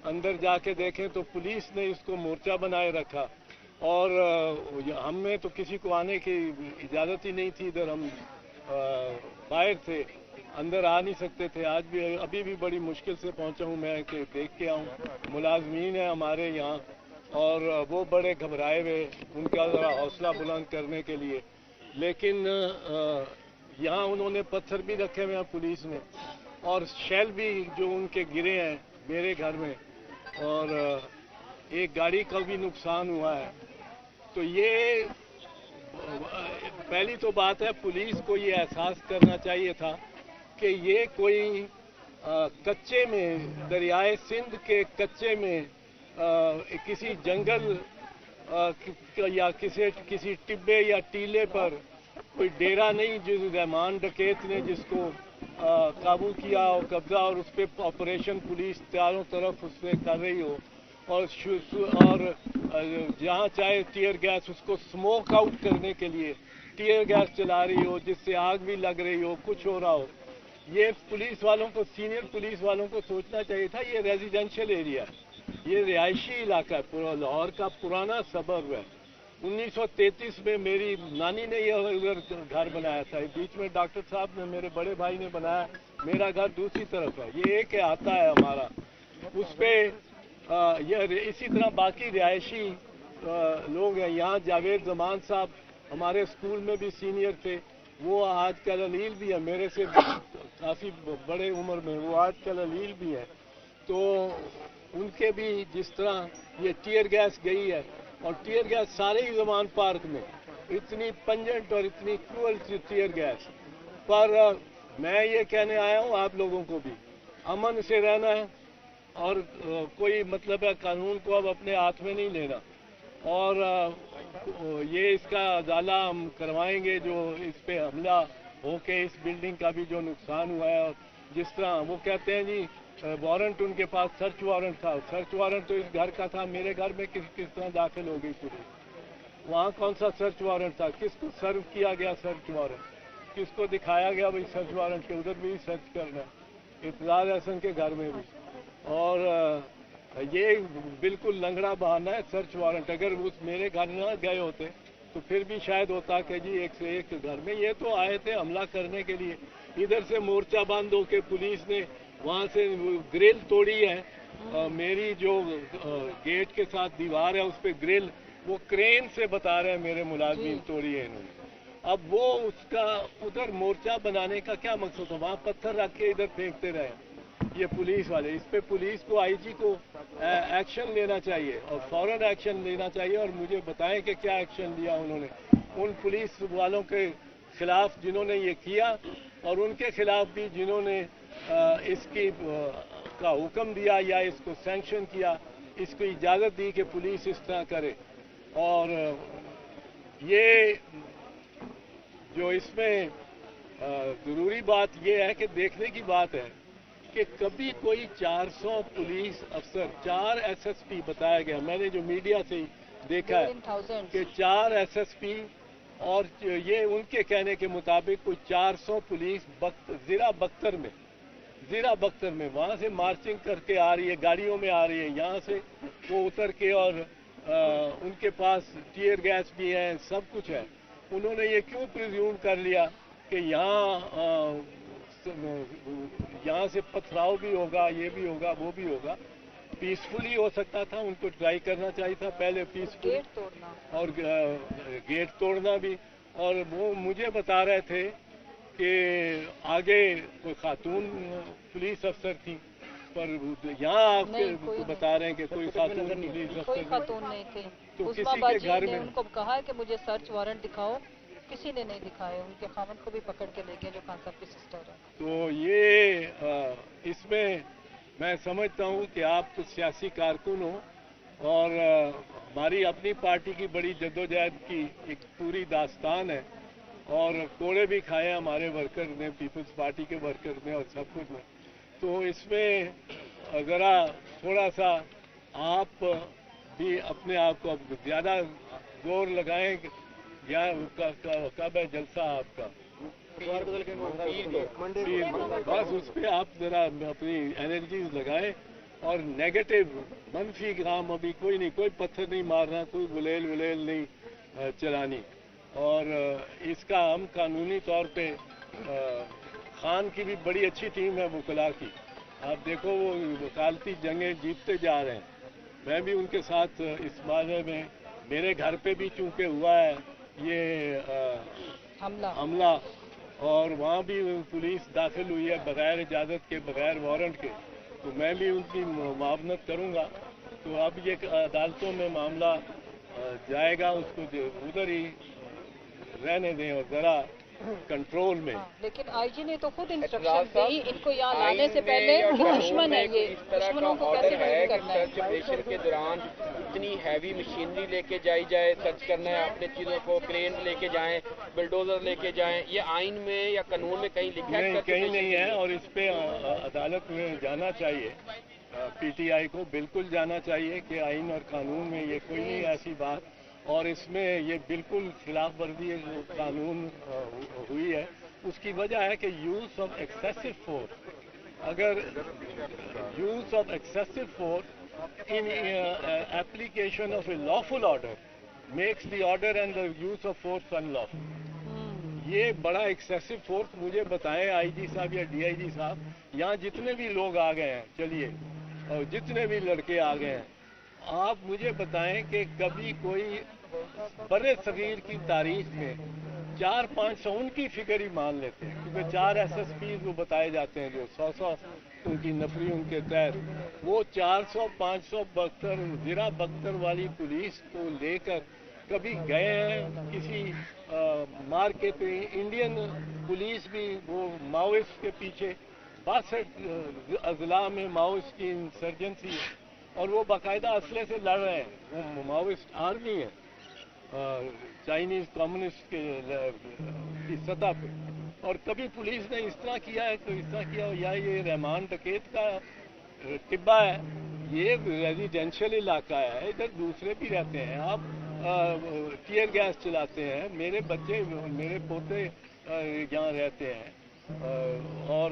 अंदर जाके देखें तो पुलिस ने इसको मोर्चा बनाए रखा और हमें तो किसी को आने की इजाज़त ही नहीं थी। इधर हम बाहर थे, अंदर आ नहीं सकते थे। आज भी अभी भी बड़ी मुश्किल से पहुंचा हूं मैं कि देख के आऊं। मुलाजमीन है हमारे यहाँ और वो बड़े घबराए हुए, उनका ज़रा हौसला बुलंद करने के लिए। लेकिन यहाँ उन्होंने पत्थर भी रखे हुए हैं पुलिस ने, और शेल भी जो उनके गिरे हैं मेरे घर में, और एक गाड़ी का भी नुकसान हुआ है। तो ये पहली तो बात है, पुलिस को ये एहसास करना चाहिए था कि ये कोई कच्चे में, दरियाए सिंध के कच्चे में किसी जंगल या किसी टिब्बे या टीले पर कोई डेरा नहीं जिस रहमान डकैत ने जिसको काबू किया और कब्जा, और उस पर ऑपरेशन पुलिस चारों तरफ उससे कर रही हो, और जहाँ चाहे टीयर गैस, उसको स्मोक आउट करने के लिए टीयर गैस चला रही हो, जिससे आग भी लग रही हो, कुछ हो रहा हो। ये पुलिस वालों को, सीनियर पुलिस वालों को सोचना चाहिए था। ये रेजिडेंशियल एरिया है, ये रिहायशी इलाका है, पूरा लाहौर का पुराना सबर्ब है। 1933 में मेरी नानी ने यह उधर घर बनाया था। बीच में डॉक्टर साहब ने, मेरे बड़े भाई ने बनाया। मेरा घर दूसरी तरफ है, ये एक आता है हमारा। उस पर यह इसी तरह बाकी रिहायशी लोग हैं। यहाँ जावेद जमान साहब हमारे स्कूल में भी सीनियर थे, वो आजकल अलील भी है, मेरे से काफ़ी बड़े उम्र में, वो आजकल अलील भी है। तो उनके भी जिस तरह ये टीयर गैस गई है, और टीयर गैस सारे ही जमान पार्क में, इतनी पंजेंट और इतनी क्रूअल टीयर गैस। पर मैं ये कहने आया हूँ आप लोगों को भी, अमन से रहना है, और कोई मतलब है कानून को अब अपने हाथ में नहीं लेना। और ये इसका अदाला हम करवाएंगे, जो इस पे हमला होके इस बिल्डिंग का भी जो नुकसान हुआ है। और जिस तरह वो कहते हैं जी वारंट उनके पास, सर्च वारंट था, सर्च वारंट तो इस घर का था, मेरे घर में किस तरह दाखिल हो गई पुलिस? वहाँ कौन सा सर्च वारंट था? किसको सर्व किया गया सर्च वारंट? किसको दिखाया गया भाई सर्च वारंट के? उधर भी सर्च करना, इफ्तिजार हसन के घर में भी। और ये बिल्कुल लंगड़ा बहाना है सर्च वारंट। अगर उस मेरे घर न गए होते तो फिर भी शायद होता कि जी एक से एक घर में। ये तो आए थे हमला करने के लिए। इधर से मोर्चा बंद होके पुलिस ने वहाँ से ग्रिल तोड़ी है। मेरी जो गेट के साथ दीवार है उस पर ग्रिल वो क्रेन से बता रहे हैं मेरे मुलाजिम तोड़ी है इन्होंने। अब वो उसका उधर मोर्चा बनाने का क्या मकसद था? वहाँ पत्थर रख के इधर फेंकते रहे ये पुलिस वाले। इस पे पुलिस को, आईजी को एक्शन लेना चाहिए, और फौरन एक्शन लेना चाहिए। और मुझे बताएं कि क्या एक्शन लिया उन्होंने उन पुलिस वालों के खिलाफ जिन्होंने ये किया, और उनके खिलाफ भी जिन्होंने इसकी का हुक्म दिया या इसको सैंक्शन किया, इसको इजाज़त दी कि पुलिस इस तरह करे। और ये जो इसमें ज़रूरी बात यह है कि देखने की बात है कि कभी कोई 400 पुलिस अफसर, 4 एसएसपी बताया गया, मैंने जो मीडिया से देखा है कि 4 एसएसपी, और ये उनके कहने के मुताबिक कोई 400 पुलिस ज़ीरा बख्तर में वहाँ से मार्चिंग करके आ रही है, गाड़ियों में आ रही है। यहाँ से वो उतर के, और उनके पास टीयर गैस भी है, सब कुछ है। उन्होंने ये क्यों प्रिज्यूम कर लिया कि यहाँ से पथराव भी होगा, ये भी होगा, वो भी होगा? पीसफुली हो सकता था, उनको ट्राई करना चाहिए था पहले पीसफुली, गेट तोड़ना और गेट तोड़ना भी। और वो मुझे बता रहे थे कि आगे कोई खातून पुलिस अफसर थी, पर यहाँ आपके बता रहे हैं कि कोई खातून पुलिस अफसर, कोई खातून नहीं थी। तो उस्मा किसी के बाजी घर ने में उनको कहा कि मुझे सर्च वारंट दिखाओ, किसी ने नहीं दिखाए। उनके खामन को भी पकड़ के ले गए जो खान साहब की सिस्टर है। तो ये इसमें मैं समझता हूँ कि आप तो सियासी कारकुन हो, और हमारी अपनी पार्टी की बड़ी जद्दोजहद की एक पूरी दास्तान है, और कोड़े भी खाए हमारे वर्कर ने, पीपल्स पार्टी के वर्कर ने, और सब कुछ ने। तो इसमें ज़रा थोड़ा सा आप भी अपने आप को ज़्यादा जोर लगाएं। या कब है जलसा आपका? बस उस पर आप ज़रा अपनी एनर्जीज लगाएं, اور نیگیٹو منفی کام ابھی کوئی نہیں, کوئی پتھر نہیں مارنا, کوئی گلیل ولیل نہیں چلانی. اور اس کا ہم قانونی طور پہ خان کی بھی بڑی اچھی ٹیم ہے وکلاء کی, آپ دیکھو وہ وکالتی جنگیں جیتتے جا رہے ہیں. میں بھی ان کے ساتھ اس بارے میں, میرے گھر پہ بھی چونکہ ہوا ہے یہ حملہ, اور وہاں بھی پولیس داخل ہوئی ہے بغیر اجازت کے, بغیر وارنٹ کے, تو میں بھی ان کی معاونت کروں گا. تو اب یہ عدالتوں میں معاملہ جائے گا, اس کو ادھر ہی رہنے دیں اور ذرا کنٹرول میں. لیکن آئی جی نے تو خود انسٹرکشن دی ان کو یہاں لانے سے پہلے, دشمن ہے یہ, دشمنوں کو کیسے ڈیل کرنا ہے. سرچ آپریشن کے دوران اتنی ہیوی مشینری لے کے جائی جائے, سرچ کرنا ہے اپنے چیزوں کو, کرین لے کے جائیں, بلڈوزر لے کے جائیں, یہ آئین میں یا قانون میں کہیں لکھا ہے؟ کہیں نہیں ہے, اور اس پہ عدالت میں جانا چاہیے, پی ٹی آئی کو بالکل جانا چاہیے کہ آئین اور قانون میں یہ کوئی نہیں ایسی بات, اور اس میں یہ بالکل خلاف ورزی قانون ہوئی ہے. اس کی وجہ ہے کہ یوز آف ایکسیسو فورس, اگر use of excessive force in application of a lawful order makes the order and the use of force in lawful. یہ بڑا ایکسیسو فورس مجھے بتائیں آئی جی صاحب یا ڈی آئی جی صاحب, یہاں جتنے بھی لوگ آ گئے ہیں, چلیے, اور جتنے بھی لڑکے آ گئے ہیں, آپ مجھے بتائیں کہ کبھی کوئی برے صغیر کی تاریخ میں 400-500 ان کی فگر ہی مان لیتے ہیں, کیونکہ 4 ایس پیز وہ بتائے جاتے ہیں جو 100 ان کی نفری ان کے تحت, وہ 400-500 بختر زرہ بختر والی پولیس کو لے کر کبھی گئے ہیں کسی مارکیٹ پہ. انڈین پولیس بھی وہ ماؤسٹ کے پیچھے 62 اضلاع میں ماؤسٹ کی انسرجنسی ہے, اور وہ باقاعدہ اسلحے سے لڑ رہے ہیں, وہ ماؤسٹ آرمی ہے چائنیز کمیونسٹ کی سطح پہ. اور کبھی پولیس نے اس طرح کیا ہے, تو اس طرح کیا, یا یہ رحمان ڈکیت کا ٹبہ ہے, یہ ریزیڈینشل علاقہ ہے, ادھر دوسرے بھی رہتے ہیں, آپ ٹیئر گیس چلاتے ہیں, میرے بچے میرے پوتے یہاں رہتے ہیں, اور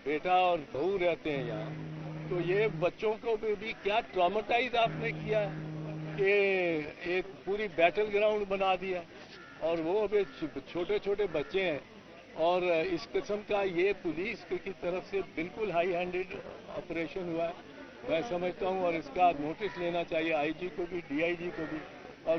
بیٹا اور بہو رہتے ہیں یہاں. تو یہ بچوں کو بھی کیا ٹرامیٹائز آپ نے کیا کہ ایک پوری بیٹل گراؤنڈ بنا دیا, اور وہ ابھی چھوٹے چھوٹے بچے ہیں. اور اس قسم کا یہ پولیس کی طرف سے بالکل ہائی ہینڈڈ آپریشن ہوا ہے, میں سمجھتا ہوں, اور اس کا نوٹس لینا چاہیے آئی جی کو بھی, ڈی آئی جی کو بھی, اور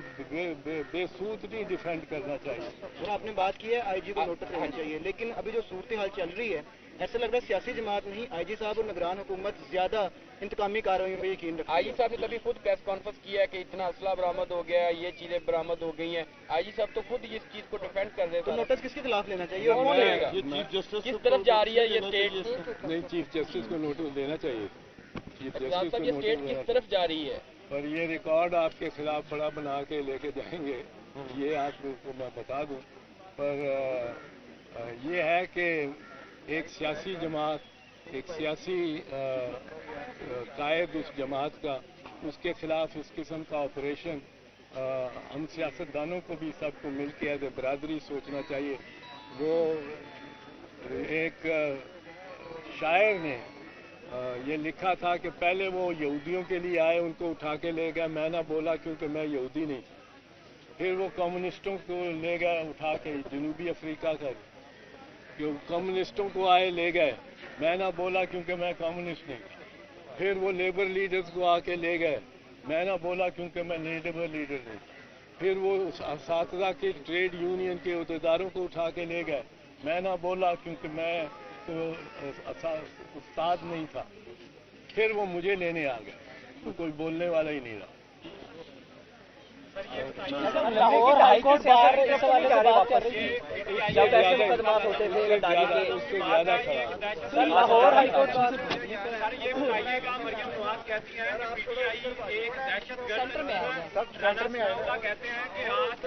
بے سود نہیں ڈیفینڈ کرنا چاہیے. آپ نے بات کی ہے آئی جی کو نوٹس لینا چاہیے, لیکن ابھی جو صورتحال چل رہی ہے ایسا لگ رہا ہے سیاسی جماعت نہیں, آئی جی صاحب اور نگران حکومت زیادہ انتقامی کارروائیوں پہ یقین رکھتی ہے. آئی جی صاحب نے تبھی خود پریس کانفرنس کیا ہے کہ اتنا اسلحہ برآمد ہو گیا ہے, یہ چیزیں برآمد ہو گئی ہیں. آئی جی صاحب تو خود اس چیز کو ڈیفینڈ کر رہے تو تھے. نوٹس کس کے خلاف لینا چاہیے اور کون لے گا؟ کس طرف جا رہی ہے یہ اسٹیٹ؟ نہیں, چیف جسٹس کو نوٹس دینا چاہیے. چیف صاحب جسٹس کو یہ اسٹیٹ نوٹس کس طرف جا رہی ہے؟ پر یہ ریکارڈ آپ کے خلاف بڑا بنا کے لے کے جائیں گے, یہ آپ کو میں بتا دوں. پر یہ ہے کہ ایک سیاسی جماعت, ایک سیاسی قائد اس جماعت کا, اس کے خلاف اس قسم کا آپریشن, ہم سیاستدانوں کو بھی سب کو مل کے ایز اے برادری سوچنا چاہیے. وہ ایک شاعر نے یہ لکھا تھا کہ پہلے وہ یہودیوں کے لیے آئے, ان کو اٹھا کے لے گیا, میں نہ بولا کیونکہ میں یہودی نہیں. پھر وہ کمیونسٹوں کو لے گئے اٹھا کے جنوبی افریقہ کا, کہ کمیونسٹوں کو آئے لے گئے, میں نہ بولا کیونکہ میں کمیونسٹ نہیں. پھر وہ لیبر لیڈرز کو آ کے لے گئے, میں نہ بولا کیونکہ میں لیبر لیڈر نہیں. پھر وہ اساتذہ کے ٹریڈ یونین کے عہدیداروں کو اٹھا کے لے گئے, میں نہ بولا کیونکہ میں تو استاد نہیں تھا. پھر وہ مجھے لینے آ گئے, تو کوئی بولنے والا ہی نہیں رہا. لاہور ہائی کورٹ بار اس حوالے سے بات کر رہی تھی جب ایسے مقدمات ہوتے تھے لڑائی کے, اس سے زیادہ خراب. سر لاہور ہائی کورٹ بار یہ بتائیے گا, مریم نواز کہتی ہیں کہ پی ٹی آئی ایک دہشت سینٹر میں آ گیا. رانا ثناءاللہ کہتے ہیں کہ آج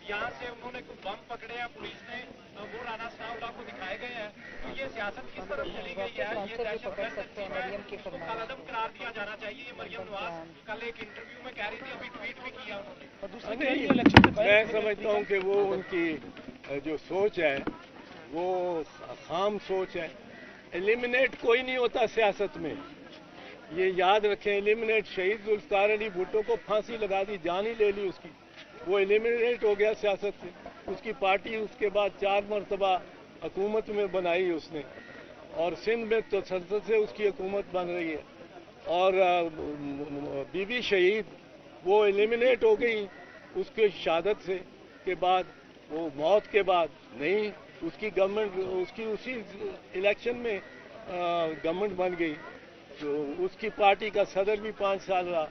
یہاں سے انہوں نے کوئی بم پکڑے ہیں پولیس نے, وہ رانا ثناءاللہ کو دکھائے گئے ہیں. تو یہ سیاست کس طرف چلی گئی ہے, یہ دہشت گرد اس کو کالعدم قرار دیا جانا چاہیے. یہ مریم نواز کل ایک انٹرویو میں کہہ رہی تھی, ابھی ٹویٹ بھی کیا انہوں نے. میں سمجھتا ہوں کہ وہ ان کی جو سوچ ہے وہ خام سوچ ہے. ایلیمنیٹ کوئی نہیں ہوتا سیاست میں, ये याद रखें, एलिमिनेट शहीद जुल्फकार अली भुट्टो को फांसी लगा दी, जान ही ले ली उसकी, वो एलिमिनेट हो गया सियासत से। उसकी पार्टी उसके बाद 4 मरतबा हुकूमत में बनाई उसने, और सिंध में तो संसद से उसकी हुकूमत बन रही है। और बीबी शहीद वो एलिमिनेट हो गई उसके शहादत से के बाद, वो मौत के बाद नहीं, उसकी गवर्नमेंट उसकी उसी इलेक्शन में गवर्नमेंट बन गई, तो उसकी पार्टी का सदर भी 5 साल रहा।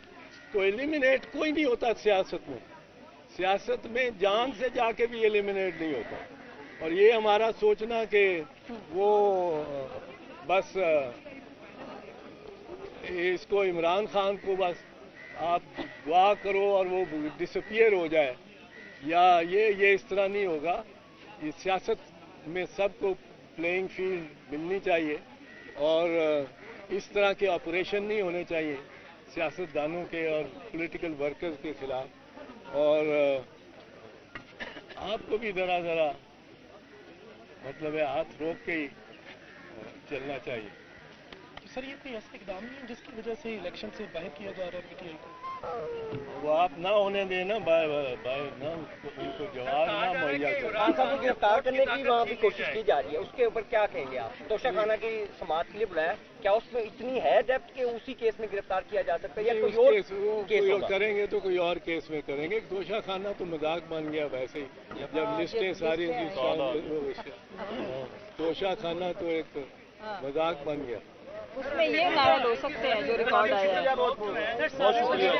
तो एलिमिनेट कोई नहीं होता सियासत में, सियासत में जान से जाके भी एलिमिनेट नहीं होता। और ये हमारा सोचना कि वो बस इसको इमरान खान को बस आप दुआ करो और वो डिसअपियर हो जाए, या ये इस तरह नहीं होगा। ये सियासत में सबको प्लेइंग फील्ड मिलनी चाहिए, और इस तरह के ऑपरेशन नहीं होने चाहिए सियासतदानों के और पॉलिटिकल वर्कर्स के खिलाफ। और आपको भी ज़रा मतलब है हाथ रोक के ही चलना चाहिए। सर ये कोई ऐसा इकदाम नहीं है जिसकी वजह से इलेक्शन से बाहर किया जा रहा है पीटीआई को? वो आप ना होने देना, ना उनको जवाब ना मुहैया करें। खान साहब को गिरफ्तार करने की वहाँ भी कोशिश की जा रही है, उसके ऊपर क्या कहेंगे आप? तोशा खाना की समाअत के लिए बुलाया, क्या उसमें इतनी है डेप्थ कि उसी केस में गिरफ्तार किया जा सकता है, या कोई और केस होगा? करेंगे तो कोई और केस में करेंगे। तोशा खाना तो मजाक बन गया वैसे ही, जब लिस्टें सारी तोशा खाना तो एक मजाक बन गया। उसमें ये नारे हो सकते हैं जो रिकॉर्ड आया है। बहुत शुक्रिया।